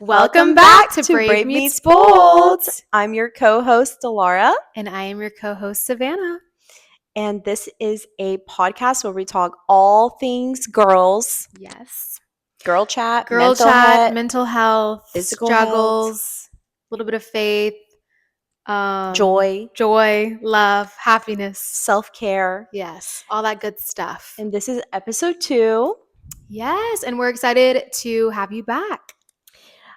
Welcome back to Brave Meets Bold. I'm your co-host, Delara, And I am your co-host, Savannah. and this is a podcast where we talk all things girls, Yes. girl chat, mental health, physical struggles, a little bit of faith, joy, love, happiness. self-care. Yes, all that good stuff. And this is episode 2. Yes, and we're excited to have you back.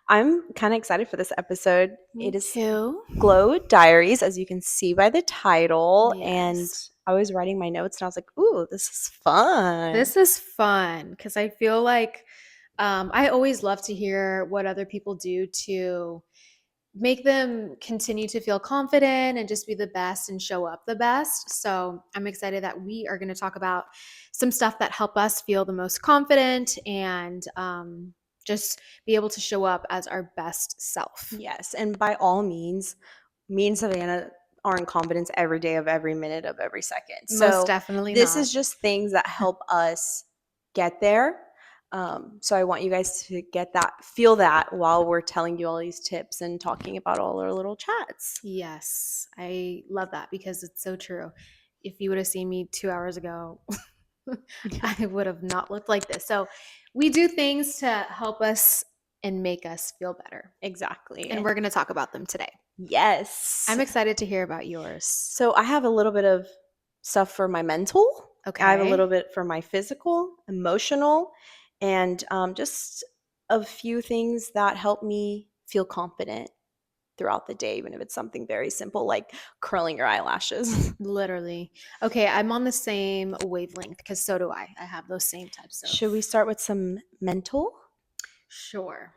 I'm kind of excited for this episode. Me too. Glow Diaries, as you can see by the title. Yes. And I was writing my notes and I was like, ooh, this is fun. This is fun because I feel like I always love to hear what other people do to make them continue to feel confident and just be the best and show up the best. So I'm excited that we are going to talk about some stuff that help us feel the most confident and just be able to show up as our best self. Yes, and by all means, me and Savannah are in confidence every day of every minute of every second. So Most definitely this not. is just things that help us get there. So I want you guys to feel that while we're telling you all these tips and talking about all our little chats. Yes, I love that because it's so true. If you would have seen me 2 hours ago, I would have not looked like this. So we do things to help us and make us feel better. Exactly. And we're going to talk about them today. Yes. I'm excited to hear about yours. So I have a little bit of stuff for my mental. Okay. I have a little bit for my physical, emotional, and just a few things that help me feel confident throughout the day, even if it's something very simple like curling your eyelashes. Literally. Okay, I'm on the same wavelength because so do I. I have those same types of. Should we start with some mental? Sure.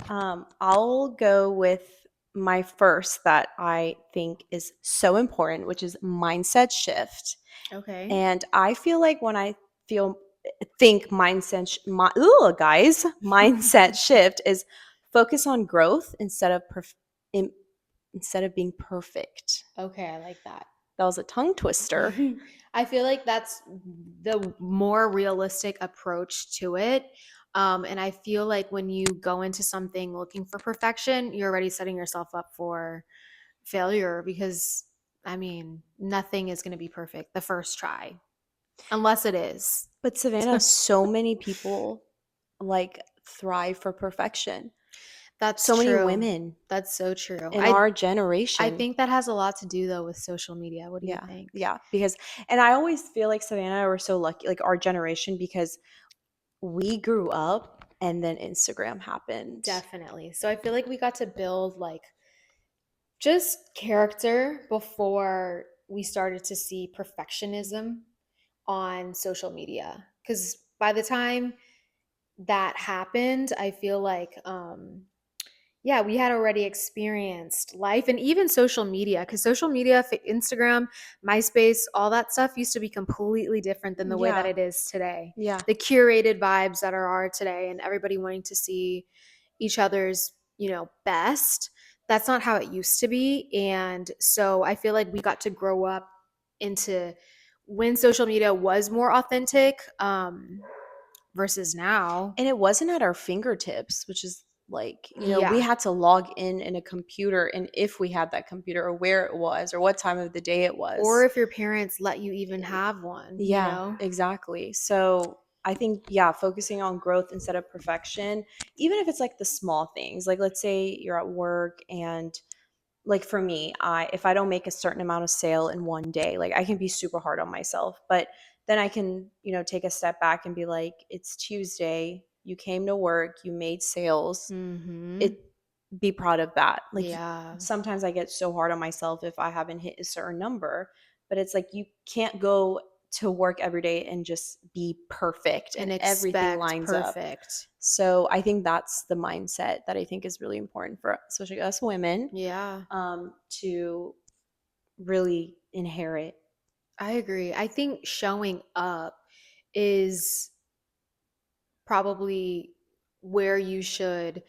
I'll go with my first that I think is so important, which is mindset shift. Okay. And I feel like when I think mindset shift is focus on growth instead of being perfect. Okay, I like that. That was a tongue twister. I feel like that's the more realistic approach to it. And I feel like when you go into something looking for perfection, you're already setting yourself up for failure because, I mean, nothing is going to be perfect the first try, unless it is. But Savannah, so many people like thrive for perfection. That's so true. many women. That's so true. In our generation. I think that has a lot to do though with social media. What do you think? Yeah, because and I always feel like Savannah and I were so lucky, like our generation, because we grew up and then Instagram happened. Definitely. So I feel like we got to build like just character before we started to see perfectionism on social media. Because by the time that happened, I feel like yeah, we had already experienced life and even social media because social media, Instagram, MySpace, all that stuff used to be completely different than the way that it is today. Yeah. The curated vibes that are today and everybody wanting to see each other's, best. That's not how it used to be. And so I feel like we got to grow up into when social media was more authentic versus now. And it wasn't at our fingertips, which is like, we Yeah. had to log in a computer, and if we had that computer or where it was or what time of the day it was. Or if your parents let you even have one. Yeah, exactly. So I think, focusing on growth instead of perfection, even if it's like the small things, like let's say you're at work and like for me, if I don't make a certain amount of sale in one day, like I can be super hard on myself, but then I can, take a step back and be like, it's Tuesday, you came to work, you made sales. Mm-hmm. Be proud of that. Like Yeah. sometimes I get so hard on myself if I haven't hit a certain number, but it's like you can't go to work every day and just be perfect and everything lines perfect. up. So I think that's the mindset that I think is really important for especially us women. Yeah. To really inherit. I agree. I think showing up is probably where you should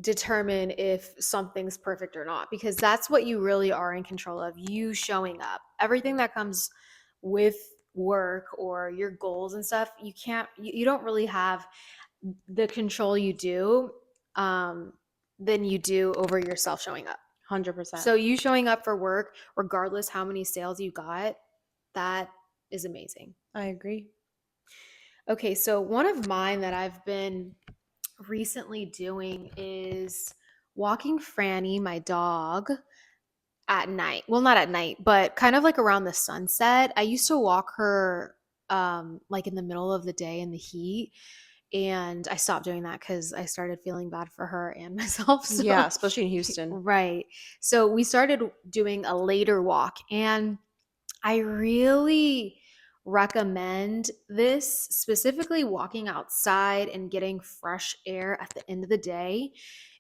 determine if something's perfect or not, because that's what you really are in control of, you showing up. Everything that comes with work or your goals and stuff, you don't really have the control you do than you do over yourself showing up. 100%. So you showing up for work, regardless how many sales you got, that is amazing. I agree. Okay, so one of mine that I've been recently doing is walking Franny, my dog, at night. Well, not at night, but kind of like around the sunset. I used to walk her like in the middle of the day in the heat, and I stopped doing that cuz I started feeling bad for her and myself. Yeah, So especially in Houston. right. So we started doing a later walk, and I really recommend this, specifically walking outside and getting fresh air at the end of the day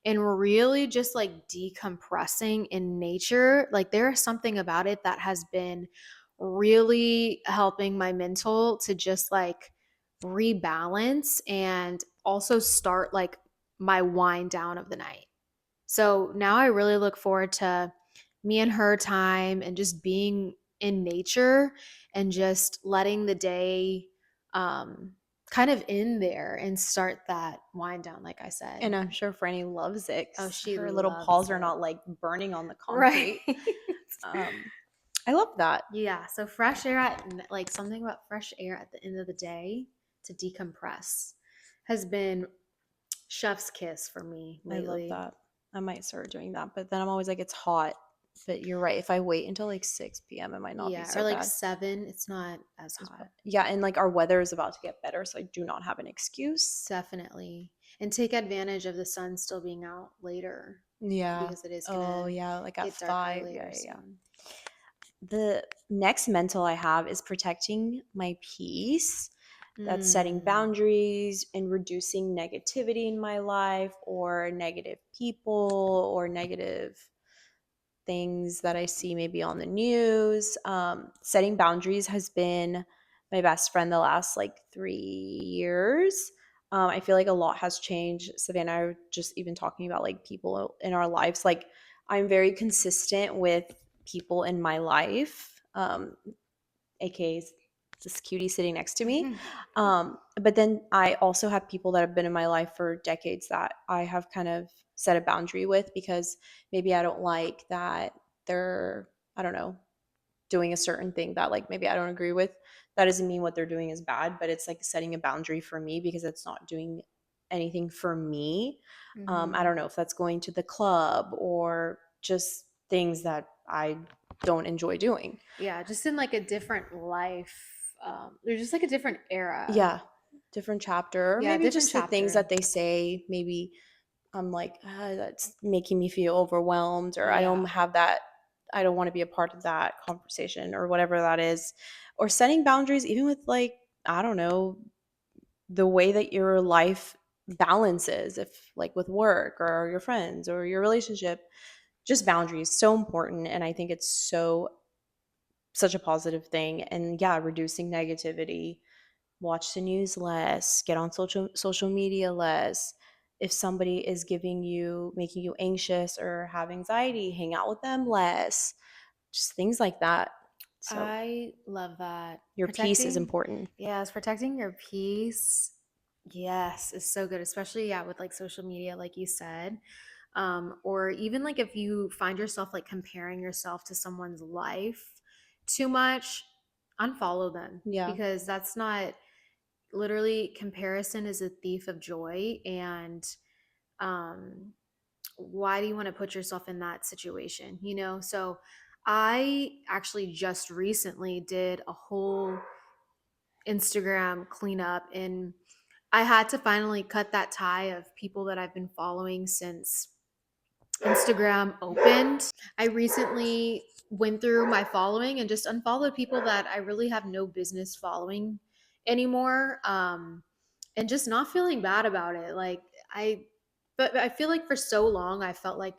and really just like decompressing in nature. Like there is something about it that has been really helping my mental to just like rebalance and also start like my wind down of the night. So now I really look forward to me and her time and just being in nature and just letting the day um, kind of in there and start that wind down, like I said. And I'm sure Franny loves it Oh, 'cause she her little loves paws are it. not like burning on the Right. concrete. Um, I love that. Yeah. So fresh air like something about fresh air at the end of the day to decompress has been chef's kiss for me I love lately. that. I might start doing that, but then I'm always like, it's hot. But you're right. If I wait until like 6 p.m., it might not be Yeah. Or so like bad. 7, it's not as hot. Yeah, and like our weather is about to get better, so I do not have an excuse. Definitely. And take advantage of the sun still being out later Yeah. because it is going Oh, to yeah, like at get darker 5. Yeah, later yeah, yeah. soon. The next mental I have is protecting my peace. That's setting Mm. boundaries and reducing negativity in my life or negative people or negative things that I see maybe on the news. Setting boundaries has been my best friend the last like 3 years. I feel like a lot has changed. Savannah and I are just even talking about like people in our lives. Like, I'm very consistent with people in my life, aka this cutie sitting next to me. But then I also have people that have been in my life for decades that I have kind of set a boundary with because maybe I don't like that they're, I don't know, doing a certain thing that like maybe I don't agree with. That doesn't mean what they're doing is bad, but it's like setting a boundary for me because it's not doing anything for me. I Hmm. don't know if that's going to the club or just things that I don't enjoy doing. Yeah, just in like a different life. There's just like a different era. Yeah, different chapter, or Yeah, maybe different just the things chapter. that they say. Maybe I'm like, that's making me feel overwhelmed, or I don't Yeah. have that. I don't want to be a part of that conversation, or whatever that is. Or setting boundaries, even with like, I don't know, the way that your life balances, if like with work or your friends or your relationship, just boundaries so important. And I think it's such a positive thing. And yeah, reducing negativity, watch the news less, get on social media less. If somebody is giving you making you anxious or have anxiety, hang out with them less. Just things like that. So, I love that. your peace is Protecting, important. yes, protecting your peace, yes, is so good, especially yeah, with like social media, like you said. Or even like if you find yourself like comparing yourself to someone's life too much, unfollow them Yeah. because that's not literally comparison is a thief of joy. And um, why do you want to put yourself in that situation? You know, so I actually just recently did a whole Instagram cleanup, and I had to finally cut that tie of people that I've been following since Instagram opened. I recently went through my following and just unfollowed people that I really have no business following anymore. And just not feeling bad about it. I, but I feel like for so long I felt like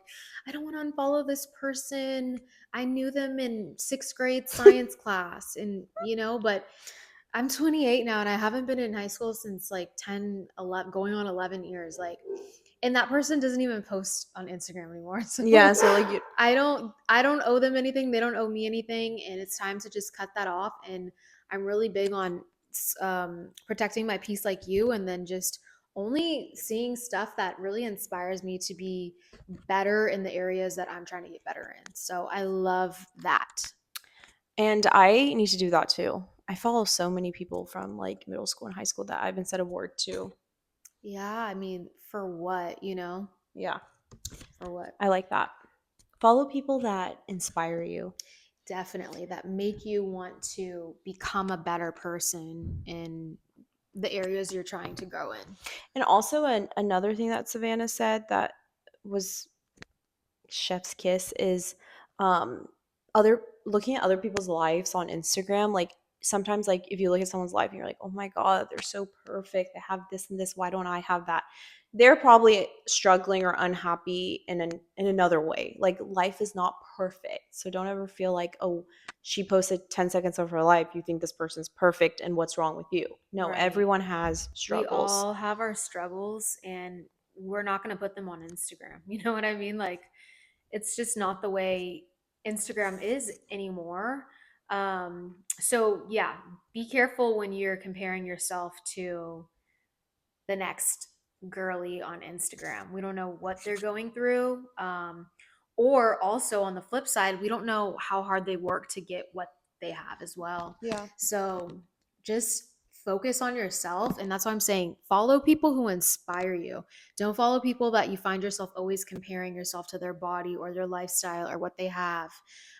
I don't want to unfollow this person. I knew them in sixth grade science class, and but I'm 28 now and I haven't been in high school since like 10, 11, going on 11 years. Like, and that person doesn't even post on Instagram anymore. Yeah, So so like you I don't owe them anything. They don't owe me anything. And it's time to just cut that off. And I'm really big on protecting my peace like you. And then just only seeing stuff that really inspires me to be better in the areas that I'm trying to get better in. So I love that. And I need to do that too. I follow so many people from like middle school and high school that I haven't said a word to. Yeah, I mean, for what, you know? Yeah, For what? I like that. Follow people that inspire you. Definitely, that make you want to become a better person in the areas you're trying to grow in. And also, another thing that Savannah said that was chef's kiss is um other looking at other people's lives on Instagram. Like sometimes, like if you look at someone's life and you're like, oh my god, they're so perfect, they have this and this, why don't I have that? They're probably struggling or unhappy in another way. Like life is not perfect, so don't ever feel like, oh, she posted 10 seconds of her life, you think this person's perfect and what's wrong with you? No, Right. everyone has We struggles. all have our struggles and we're not going to put them on Instagram. You know what I mean? Like, it's just not the way Instagram is anymore. So, yeah, be careful when you're comparing yourself to the next girly on Instagram. We don't know what they're going through. Or also on the flip side, we don't know how hard they work to get what they have as well. Yeah. So just focus on yourself. And that's why I'm saying follow people who inspire you. Don't follow people that you find yourself always comparing yourself to their body or their lifestyle or what they have.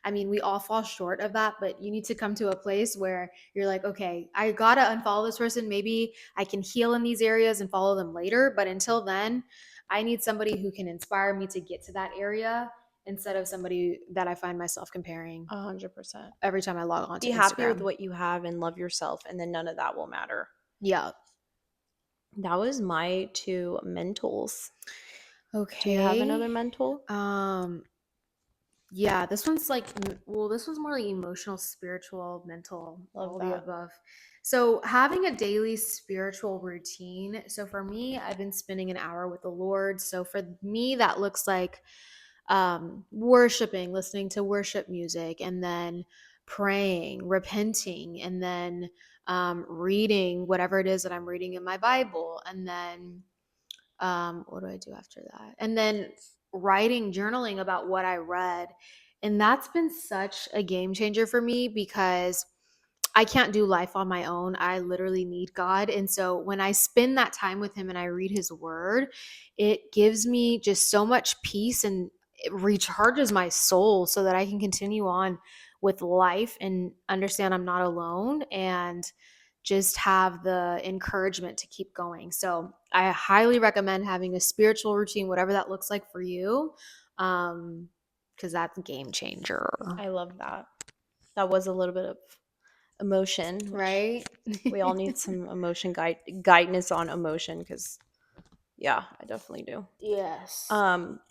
I mean, we all fall short of that, but you need to come to a place where you're like, okay, I gotta unfollow this person. Maybe I can heal in these areas and follow them later. But until then, I need somebody who can inspire me to get to that area instead of somebody that I find myself comparing 100%. every time I log on to Be happy with Instagram. what you have and love yourself, and then none of that will matter. Yeah. That was my two mentals. Do you have Okay. another mental? Um, yeah, this one's like, well, this one's more like emotional, spiritual, mental, Love all the that. above. So, having a daily spiritual routine. So, for me, I've been spending an hour with the Lord. So, for me, that looks like worshiping, listening to worship music, and then praying, repenting, and then reading whatever it is that I'm reading in my Bible. And then what do I do after that? And then writing, journaling about what I read. And that's been such a game changer for me because I can't do life on my own. I literally need God. And so when I spend that time with Him and I read His word, it gives me just so much peace and it recharges my soul so that I can continue on with life and understand I'm not alone and just have the encouragement to keep going. So I highly recommend having a spiritual routine, whatever that looks like for you, because that's a game changer, I love that. That was a little bit of emotion, which right? we all need some emotion guidance on emotion because yeah, I definitely do. Yes.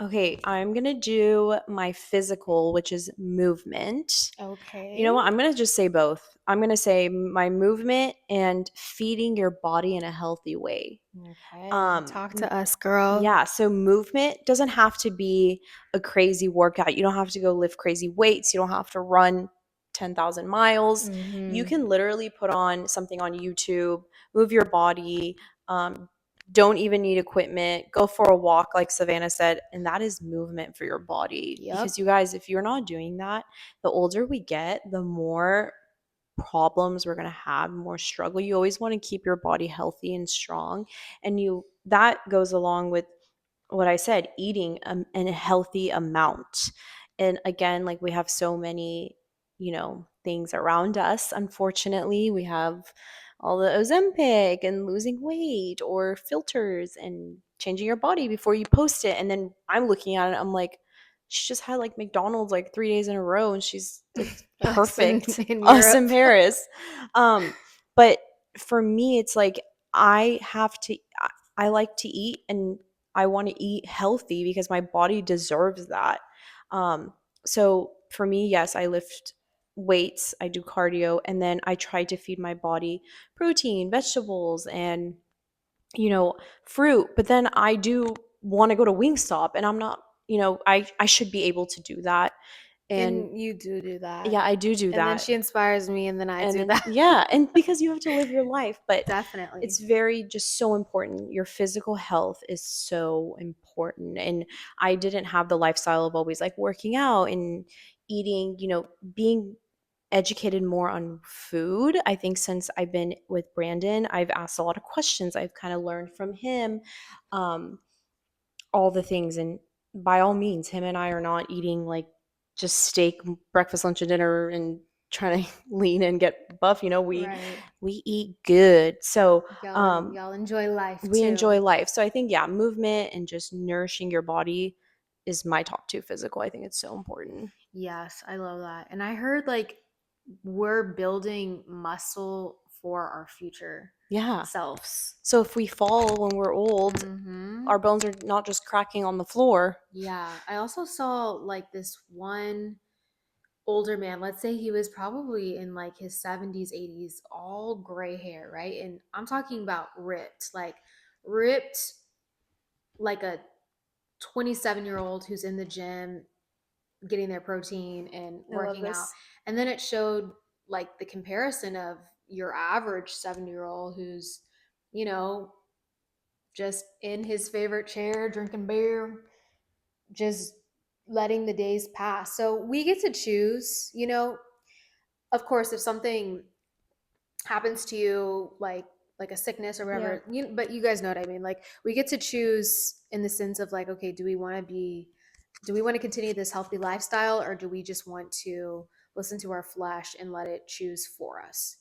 Okay, I'm gonna do my physical, which is movement. You know Okay. what? I'm gonna just say both. I'm gonna say my movement and feeding your body in a healthy way. Okay. Um, Talk m- to us, girl. yeah, so movement doesn't have to be a crazy workout. You don't have to go lift crazy weights. You don't have to run 10,000 miles. You Mm-hmm. can literally put on something on YouTube, move your body. Don't even need equipment. Go for a walk, like Savannah said, and that is movement for your body. Because Yep. you guys, if you're not doing that, the older we get, the more problems we're going to have, more struggle. You always want to keep your body healthy and strong, and you that goes along with what I said, eating a healthy amount. And again, like we have so many, things around us. Unfortunately, we have all the Ozempic and losing weight or filters and changing your body before you post it. And then I'm looking at it, I'm like, she just had like McDonald's like 3 days in a row and she's like Us perfect. in Us in Europe. Paris. But for me, it's like I have to, I like to eat and I want to eat healthy because my body deserves that. Um, so for me, yes, I lift weights, I do cardio, and then I try to feed my body protein, vegetables, and you know, fruit. But then I do want to go to Wingstop, and I'm not, I should be able to do that. And And you do that. yeah, I do And then that. she inspires me, and then I And do then that. yeah, and because you have to live your life, but it's Definitely. very just so important. Your physical health is so important. And I didn't have the lifestyle of always like working out and eating, being educated more on food. I think since I've been with Brandon, I've asked a lot of questions. I've kind of learned from him. Um, all the things. And by all means, him and I are not eating like just steak, breakfast, lunch, and dinner, and trying to lean and get buff. Right. We eat good. So Y'all enjoy life we too. enjoy life. So I think yeah, movement and just nourishing your body is my top two physical. I think it's so important. Yes, I love that. And I heard like we're building muscle for our future Yeah. selves. So if we fall when we're old, Mm-hmm. our bones are not just cracking on the floor. Yeah. I also saw like this one older man, let's say he was probably in like his 70s, 80s, all gray hair, right? And I'm talking about ripped like a 27-year-old who's in the gym getting their protein and I love working out. this. And then it showed like the comparison of your average 70-year-old who's, you know, just in his favorite chair, drinking beer, just letting the days pass. So we get to choose, of course, if something happens to you like a sickness or Yeah. whatever, but you guys know what I mean. Like we get to choose in the sense of like, okay, do we want to continue this healthy lifestyle, or do we just want to listen to our flesh and let it choose for us,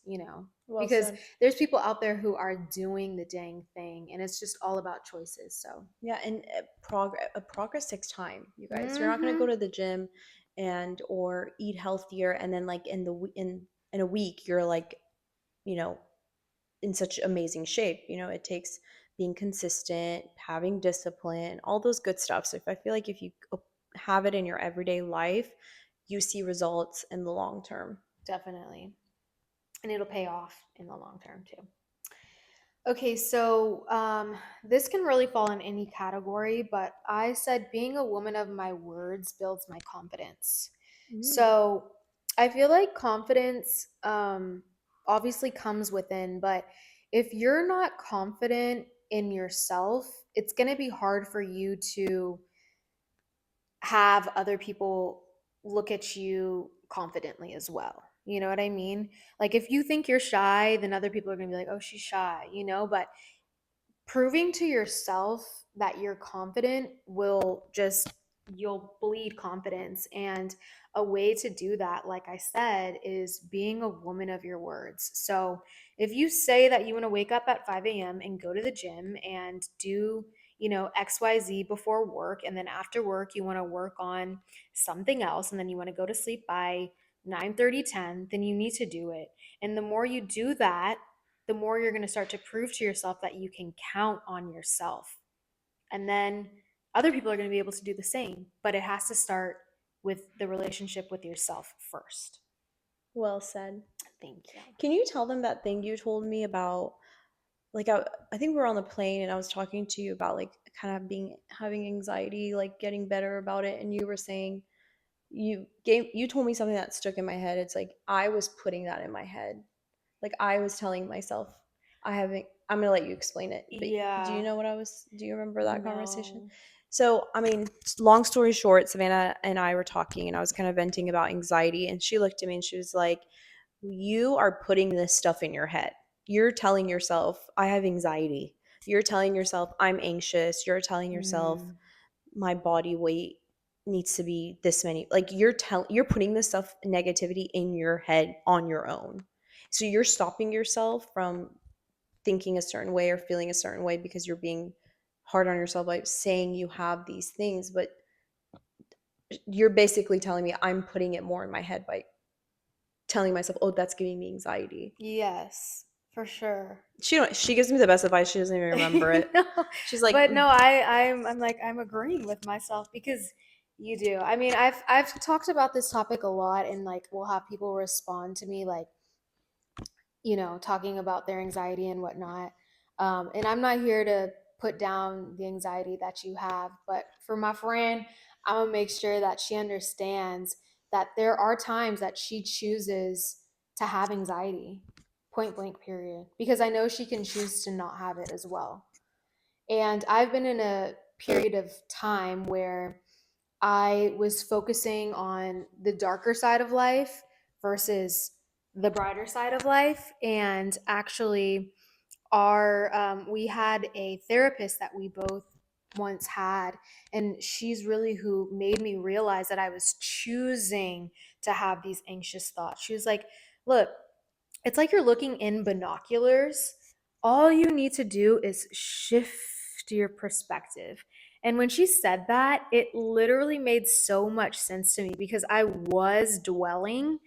Well because said. there's people out there who are doing the dang thing, and it's just all about choices. So Yeah, and progress takes time, you guys. You're not going to go mhm. to the gym and or eat healthier and then like in a week you're like, you know, in such amazing shape. It takes being consistent, having discipline, all those good stuff. So if I feel like if you have it in your everyday life, you see results in the long term. Definitely, and it'll pay off in the long term too. Okay, so this can really fall in any category, but I said being a woman of my words builds my confidence. Mm. So I feel like confidence obviously comes within, but if you're not confident in yourself, it's going to be hard for you to have other people look at you confidently as well. You know what I mean? Like if you think you're shy, then other people are going to be like, "Oh, she's shy," but proving to yourself that you're confident will just you'll bleed confidence. And a way to do that, like I said, is being a woman of your words. So if you say that you want to wake up at 5 a.m. and go to the gym and do xyz before work, and then after work you want to work on something else, and then you want to go to sleep by 9:30, 10, then you need to do it. And the more you do that, the more you're going to start to prove to yourself that you can count on yourself. And then other people are going to be able to do the same, but it has to start with the relationship with yourself first. Well said. Thank you. Can you tell them that thing you told me about, like I think we were on the plane and I was talking to you about like kind of being having anxiety, like getting better about it, and you were saying you told me something that stuck in my head. It's like I was putting that in my head. Like I was telling myself I'm going to let you explain it. But Yeah. do you remember that conversation? No. So, I mean, long story short, Savannah and I were talking and I was kind of venting about anxiety, and she looked at me and she was like, "You are putting this stuff in your head. You're telling yourself, I have anxiety. You're telling yourself, I'm anxious. You're telling yourself, Mm. my body weight needs to be this many." Like you're putting this stuff negativity in your head on your own. So you're stopping yourself from thinking a certain way or feeling a certain way because you're being hard on yourself by saying you have these things, but you're basically telling me I'm putting it more in my head by telling myself, "Oh, that's giving me anxiety." Yes, for sure. She gives me the best advice. She doesn't even remember it. No, She's like, but no, I'm like I'm agreeing with myself, because you do. I mean, I've talked about this topic a lot, and like we'll have people respond to me like, talking about their anxiety and whatnot. And I'm not here to put down the anxiety that you have, but for my friend, I'm gonna make sure that she understands that there are times that she chooses to have anxiety, point blank, period, because I know she can choose to not have it as well. And I've been in a period of time where I was focusing on the darker side of life versus the brighter side of life. And actually, our we had a therapist that we both once had, and she's really who made me realize that I was choosing to have these anxious thoughts. She was like, look, it's like you're looking in binoculars. All you need to do is shift your perspective. And when she said that, it literally made so much sense to me because I was dwelling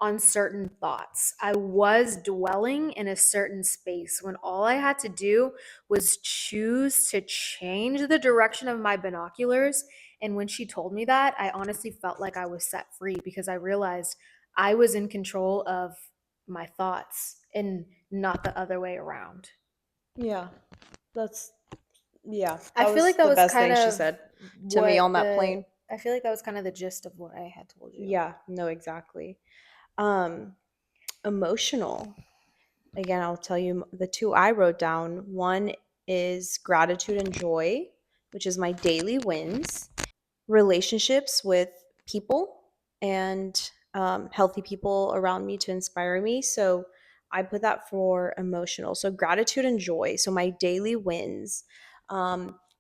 on certain thoughts. I was dwelling in a certain space when all I had to do was choose to change the direction of my binoculars. And when she told me that, I honestly felt like I was set free because I realized I was in control of my thoughts and not the other way around. Yeah. That's yeah, I that feel like was that the was best kind thing she of said to me what on that the plane. I feel like that was kind of the gist of what I had told you. Yeah, no, exactly. Um, Emotional. Again, I'll tell you the two I wrote down. One is gratitude and joy, which is my daily wins, relationships with people, and healthy people around me to inspire me. So I put that for emotional. So gratitude and joy. So my daily wins.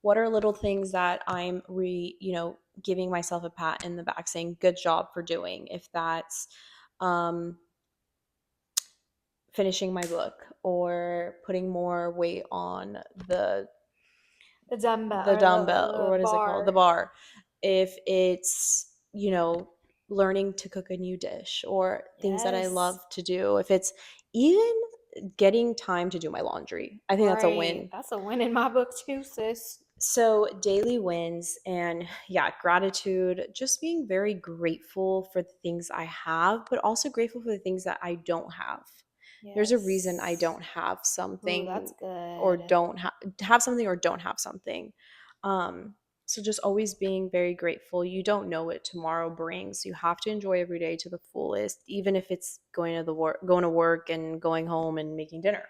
What are little things that I'm giving myself a pat in the back, saying good job for doing? If that's um, finishing my book or putting more weight on the The dumbbell the or dumbbell, or the what is it called, the bar. bar. If it's learning to cook a new dish or things that I love Yes. to do, if it's even getting time to do my laundry, I think that's a Right. win. That's a win in my book too, sis. So daily wins, and yeah, gratitude, just being very grateful for the things I have, but also grateful for the things that I don't have. There's a reason I Yes. don't have Ooh, that's something, or good. don't have something, or don't have something. Um, so just always being very grateful. You don't know what tomorrow brings. You have to enjoy every day to the fullest, even if it's going to work and going home and making dinner.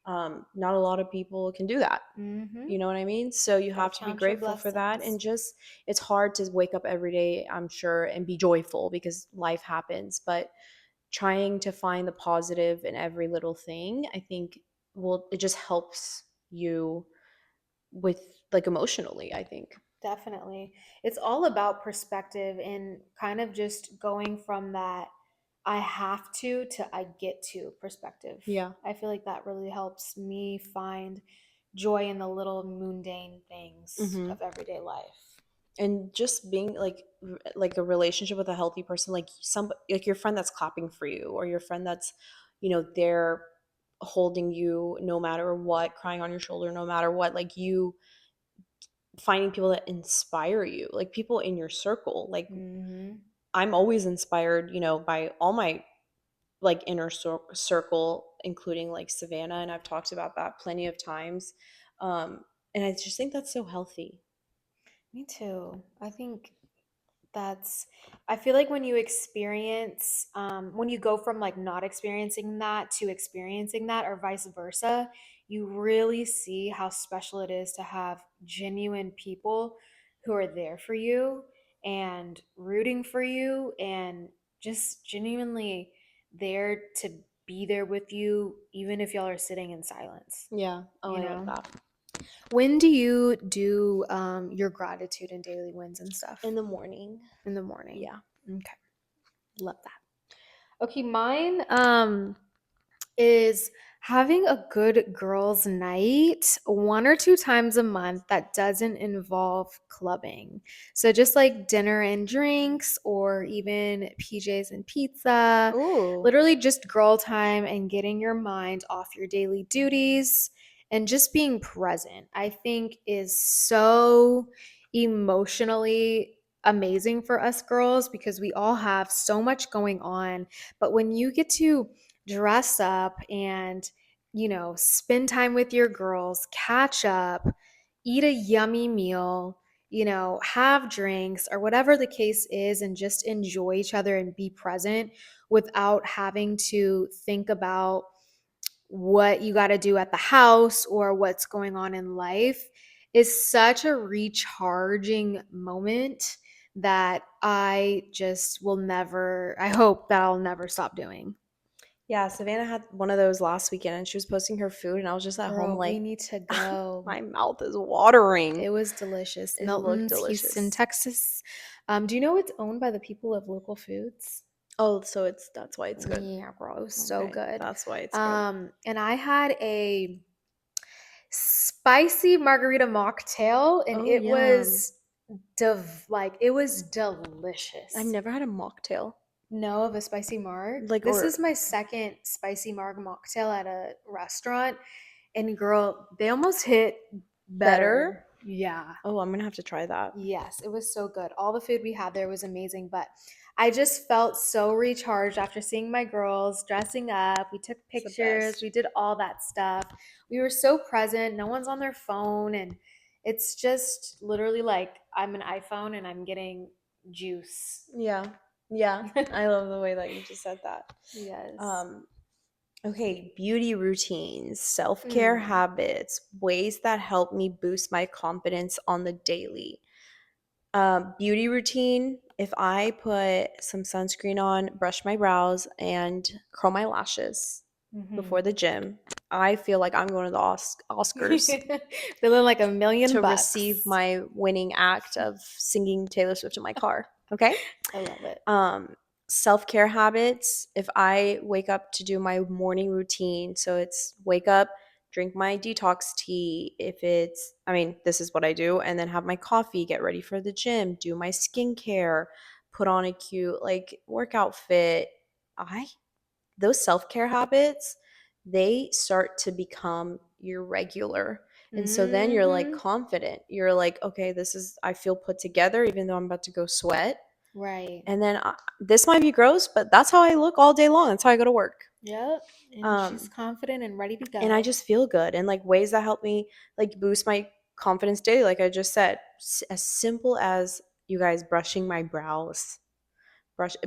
Not a lot of people can do that. Mm-hmm. You know what I mean? So you Gotta have to be count your grateful for that, blessings. and just it's hard to wake up every day, I'm sure, and be joyful because life happens, but trying to find the positive in every little thing, I think it just helps you with like emotionally, I think. Definitely. It's all about perspective and kind of just going from that I have to I get to perspective. Yeah. I feel like that really helps me find joy in the little mundane things Hmm. of everyday life. And just being like a relationship with a healthy person, like some like your friend that's clapping for you, or your friend that's there holding you no matter what, crying on your shoulder no matter what, like you finding people that inspire you, like people in your circle. Like Mm-hmm. I'm always inspired, by all my like inner circle, including like Savannah, and I've talked about that plenty of times. And I just think that's so healthy. Me too. I think that's, I feel like when you experience, when you go from like not experiencing that to experiencing that, or vice versa, you really see how special it is to have genuine people who are there for you and rooting for you and just genuinely there to be there with you, even if y'all are sitting in silence, Yeah. Oh, you I love know? that. When do you do your gratitude and daily wins and In stuff? the morning. In the morning. Yeah. Okay. Love that. Okay, mine is having a good girls' night 1 or 2 times a month that doesn't involve clubbing. So just like dinner and drinks or even PJs and pizza, Ooh. literally just girl time and getting your mind off your daily duties and just being present. I think is so emotionally amazing for us girls because we all have so much going on, but when you get to dress up and, spend time with your girls, catch up, eat a yummy meal, have drinks or whatever the case is and just enjoy each other and be present without having to think about what you got to do at the house or what's going on in life is such a recharging moment that I just will never, I hope that I'll never stop doing. Yeah, Savannah had one of those last weekend and she was posting her food and I was just at home Girl, we like need to go. my mouth is watering. It was delicious. It looked Milton's, Houston, delicious. Texas. Do you know it's owned by the people of local foods? Oh, so that's why it's good. Yeah, bro, it was so Okay, good. that's why it's good. And I had a spicy margarita mocktail, and Oh, it yum. was it was I've delicious. never had a mocktail. No, of a spicy marg. Like, This is or my second spicy marg mocktail at a restaurant, and girl, they almost hit better. better. Yeah. Oh, I'm gonna have to try that. Yes, it was so good. All the food we had there was amazing, but I just felt so recharged after seeing my girls dressing up. We took It's the pictures, best. we did all that stuff. We were so present. No one's on their phone, and it's just literally like I'm an iPhone and I'm getting juice. Yeah. Yeah. I love the way that you just said that. Yes. Um, okay, beauty routines, self-care Mm. habits, ways that help me boost my confidence on the daily. Beauty routine, if I put some sunscreen on, brush my brows, and curl my lashes before Hmm. the gym, I feel like I'm going to the Oscars Feeling like a million to receive bucks. my winning act of singing Taylor Swift in my car. Okay? I love it. Um, self-care habits, if I wake up to do my morning routine, so it's wake up, drink my detox tea, if it's, I mean, this is what I do, and then have my coffee, get ready for the gym, do my skincare, put on a cute like workout fit. I Those self-care habits, they start to become your regular. And so then you're like Hmm. confident. You're like, okay, this is, I feel put together even though I'm about to go sweat. Right. And then this might be gross, but that's how I look all day long. That's how I go to work. Yep. And she's Um, confident and ready to and I go. just feel good. And like ways that help me like boost my confidence daily, like I just said, as simple as you guys brushing my brows,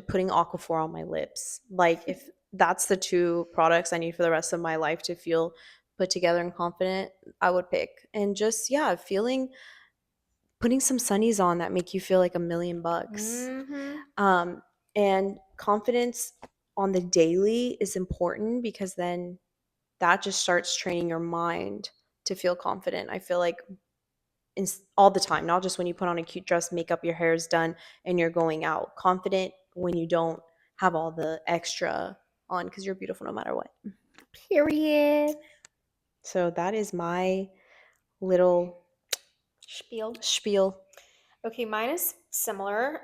putting Aquaphor on my lips. Like if that's the two products I need for the rest of my life to feel put together and confident, I would pick. And just yeah, feeling putting some sunnies on that make you feel like a million bucks. Mm-hmm. Um, and confidence on the daily is important because then that just starts training your mind to feel confident. I feel like all the time, not just when you put on a cute dress, makeup, your hair is done, and you're going out. Confident when you don't have all the extra on because you're beautiful no matter what. Period. So that is my little Spiel. spiel. Okay, mine is similar.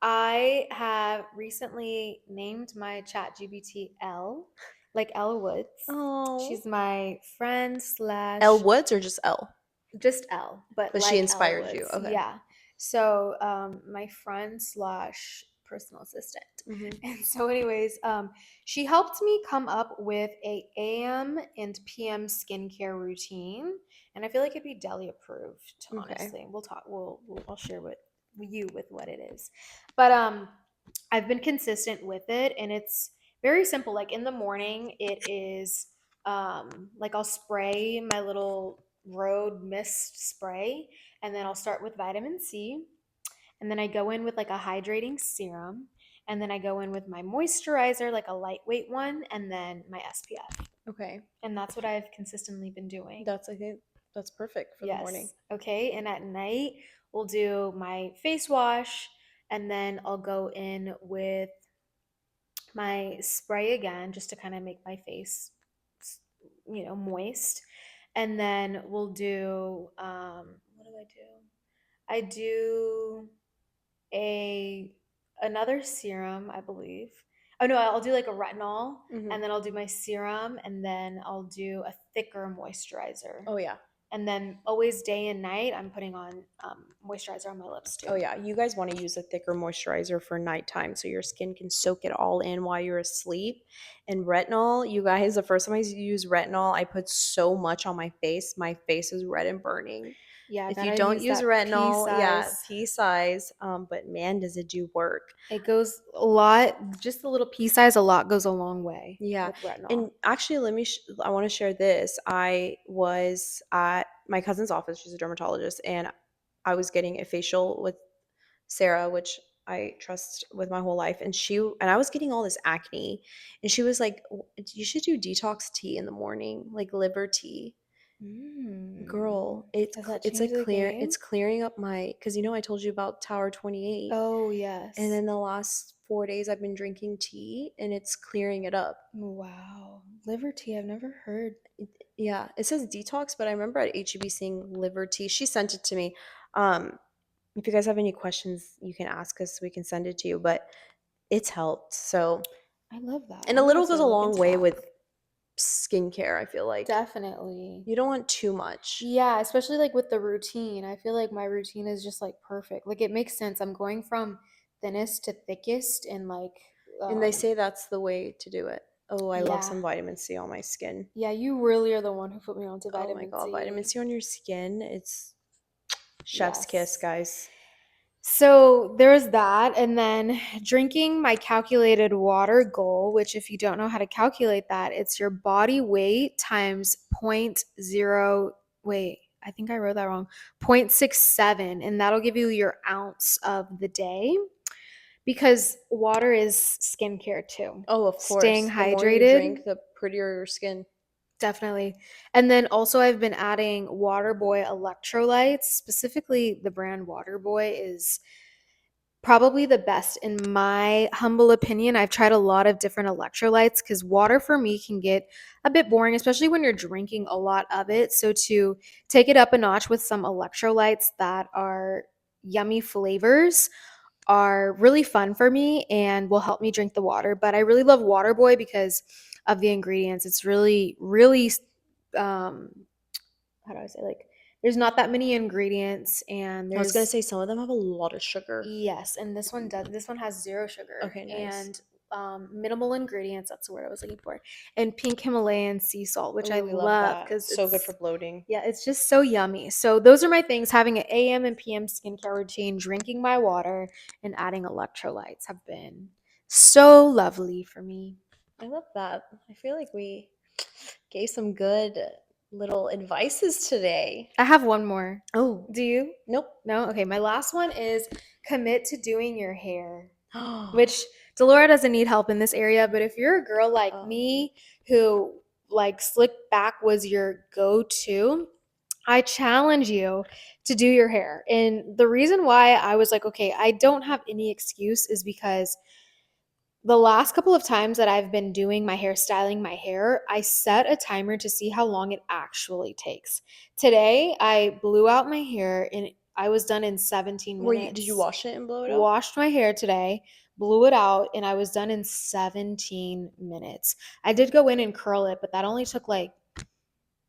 I have recently named my chat GBT L, like Ella Woods. Oh, She's my friend Elle slash Woods or just Elle? just L, but But she like Ella inspired you. Woods. Okay. Yeah. So my friend slash personal assistant. Hmm. And so, anyways, she helped me come up with a AM and PM skincare routine, and I feel like it'd be deli approved. Okay. Honestly, we'll talk. I'll share with what it is, but I've been consistent with it, and it's very simple. Like in the morning, it is like I'll spray my little road mist spray, and then I'll start with vitamin C, and then I go in with like a hydrating serum, and then I go in with my moisturizer, like a lightweight one, and then my SPF. Okay. And that's what I've consistently been doing. I think that's perfect for the morning. Yes. Okay. And at night, we'll do my face wash, and then I'll go in with my spray again just to kind of make my face, moist. And then we'll do, what do I do? I do a another serum, I believe. Oh no, I'll do like a retinol, Hmm. and then I'll do my serum, and then I'll do a thicker moisturizer. Oh yeah. And then always day and night, I'm putting on moisturizer on my lips Oh too. yeah, you guys want to use a thicker moisturizer for nighttime so your skin can soak it all in while you're asleep. And retinol, you guys, the first time I used retinol, I put so much on my face is red and burning. Yeah, If you gotta don't use use that pea retinol, yeah, size. pea size, but man, does it do work. It goes a lot, just a little pea size, a lot goes a long way Yeah. with retinol. And actually, I want to share this. I was at my cousin's office. She's a dermatologist, and I was getting a facial with Sarah, which I trust with my whole life. And I was getting all this acne, and she was like, "You should do detox tea in the morning, like liver tea." Mm. Girl, it's Has that it's changed like the it's game? clearing up my, because I told you about Tower 28, Oh, and yes. then the last 4 days I've been drinking tea, and it's clearing it up. Wow. Liver tea, I've never heard. Yeah, it says detox, but I remember at HEB seeing liver tea. She sent it to me. Um, if you guys have any questions, you can ask us. We can send it to you. But it's helped. So, I love that. and a I'm gonna little have goes to a look long into way that. with skincare. I feel like Definitely. you don't want too much. Yeah, especially like with the routine. I feel like my routine is just like perfect. Like it makes sense. I'm going from thinnest to thickest and like And they um say that's the way to do it. Oh, I love yeah. some vitamin C on my skin. Yeah, you really are the one who put me onto Oh my vitamin God, vitamin C. C on your skin. It's chef's kiss, Yes. guys. So there's that. And then drinking my calculated water goal, which, if you don't know how to calculate that, it's your body weight times point zero. Wait, I think I wrote that wrong. 0.67. And that'll give you your ounce of the day because water is skincare too. Oh, of Staying course. The more you hydrated, drink, the prettier your skin. definitely. And then also, I've been adding Waterboy electrolytes. Specifically, the brand Waterboy is probably the best in my humble opinion. I've tried a lot of different electrolytes because water for me can get a bit boring, especially when you're drinking a lot of it. So to take it up a notch with some electrolytes that are yummy flavors are really fun for me and will help me drink the water. But I really love Waterboy because of the ingredients. It's really um how do I say, like, there's not that many ingredients and I was gonna there's say some of them have a lot of sugar. yes, and this one does. This one has zero sugar Okay, nice. and minimal ingredients. That's the word I was looking for. And pink Himalayan sea salt, which I Ooh, we love love that. because So good for it's bloating. yeah, it's just so yummy. So those are my things. Having an AM and PM skincare routine, drinking my water, and adding electrolytes have been so lovely for me. I love that. I feel like we gave some good little advices today. I have one more. Oh, Do you? nope. No? Okay, my last one is commit to doing your hair. Which Delora doesn't need help in this area, but if you're a girl like Oh, me who like slick back was your go-to, I challenge you to do your hair. And the reason why I was like, okay, I don't have any excuse is because the last couple of times that I've been doing my hair, styling my hair, I set a timer to see how long it actually takes. Today, I blew out my hair and I was done in 17 did you minutes. wash it and blow it out? Washed my hair today, blew it out, and I was done in 17 minutes. I did go in and curl it, but that only took like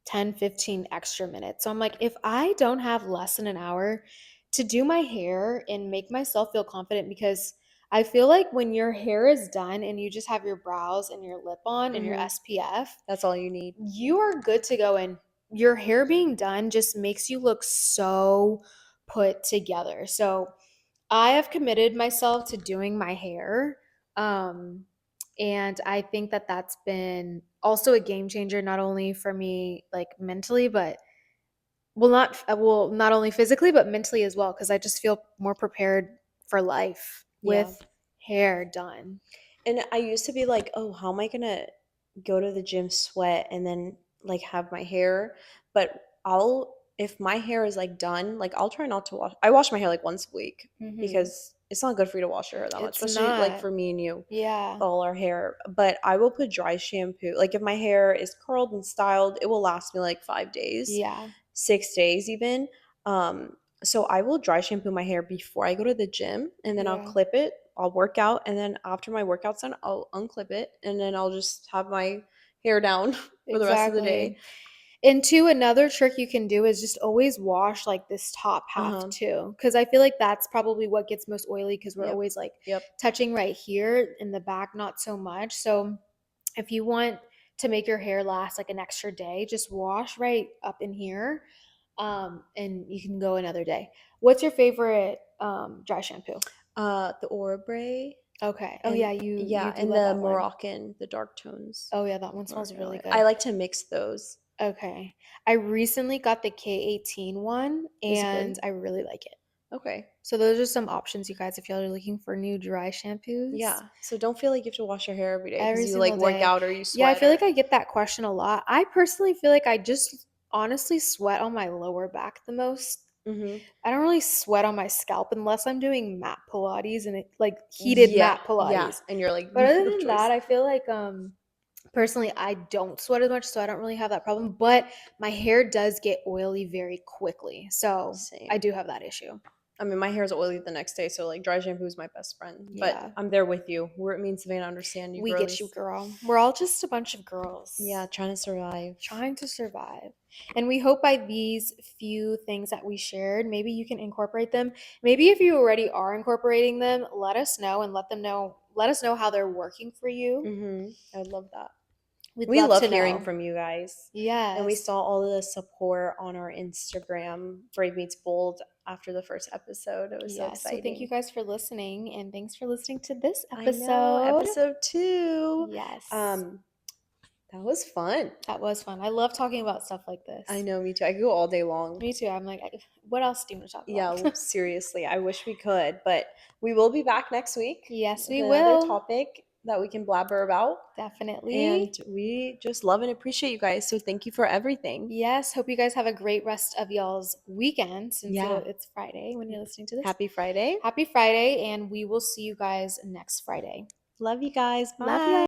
10, 15 extra minutes. So I'm like, if I don't have less than an hour to do my hair and make myself feel confident, because I feel like when your hair is done and you just have your brows and your lip on and your Mm-hmm. SPF, That's all you need. you are good to go. And your hair being done just makes you look so put together. So I have committed myself to doing my hair. Um, and I think that that's been also a game changer, not only for me, like mentally, but not only physically, but mentally as well, because I just feel more prepared for life Yeah. with hair done. And I used to be like, oh, how am I gonna go to the gym, sweat, and then like have my hair? But if my hair is like done, like I'll try not to wash. I wash my hair like once a week Hmm. because it's not good for you to wash your hair that much, It's especially like not. for me and you, Yeah. all our hair. But I will put dry shampoo. Like if my hair is curled and styled, it will last me like 5 days, Yeah. 6 days even. Um, so I will dry shampoo my hair before I go to the gym, and then I'll Yeah. clip it. I'll work out, and then after my workout's done, I'll unclip it, and then I'll just have my hair down for the rest of the day. Exactly. And two, another trick you can do is just always wash like this top half Uh-huh. too. Cause I feel like that's probably what gets most oily because we're Yep. always like Yep. touching right here in the back, not so much. So if you want to make your hair last like an extra day, just wash right up in here. And you can go another day. What's your favorite dry shampoo? The Orbre Okay. Oh and yeah, you yeah, do and love the that one. Moroccan, the dark tones. Oh yeah, that one smells Moroccan really I good. like to mix those. Okay. I recently got the K18 one Is it good? and I really like it. Okay. So those are some options, you guys, if y'all are looking for new dry shampoos Yeah. So don't feel like you have to wash your hair every day every because you like single work day. out or you Yeah, I sweat feel like or I get that question a lot. I personally feel like I just honestly sweat on my lower back the most. Mhm. I don't really sweat on my scalp unless I'm doing mat Pilates and it like heated Yeah. mat Yeah. Pilates. And you're like, But other no than that, choice. I feel like personally I don't sweat as much, so I don't really have that problem. But my hair does get oily very quickly. So I Same. do have that issue. I mean, my hair is oily the next day, so like dry shampoo is my best friend. But Yeah. I'm there with you. We're me and Savannah understand you We get you, girlies. girl. We're all just a bunch of Yeah, girls trying to survive. trying to survive. And we hope by these few things that we shared, maybe you can incorporate them. Maybe if you already are incorporating them, let us know and let us know how they're working for you. I would love that. We'd We love love to hearing know. from you guys. And we Yes. saw all of the support on our Instagram, Brave Meets Bold, after the first episode. It was so Yes. So thank you exciting. guys for listening and thanks for listening to this I know, episode. episode 2. Yes. Um, that was fun. That was fun. I love talking about stuff like I this. know, me too. I could go all day long. Me too. I'm like, what else do you want to talk Yeah, about? seriously, I wish we could, but we will be back next week Yes, with we another will. topic that we can blabber about. And Definitely. we just love and appreciate you guys. So thank you for everything. Yes, hope you guys have a great rest of y'all's weekend since Yeah. it's Friday when you're listening to this. Happy Friday. Happy Friday, and we will see you guys next Friday. Love you guys. Love y'all. Bye.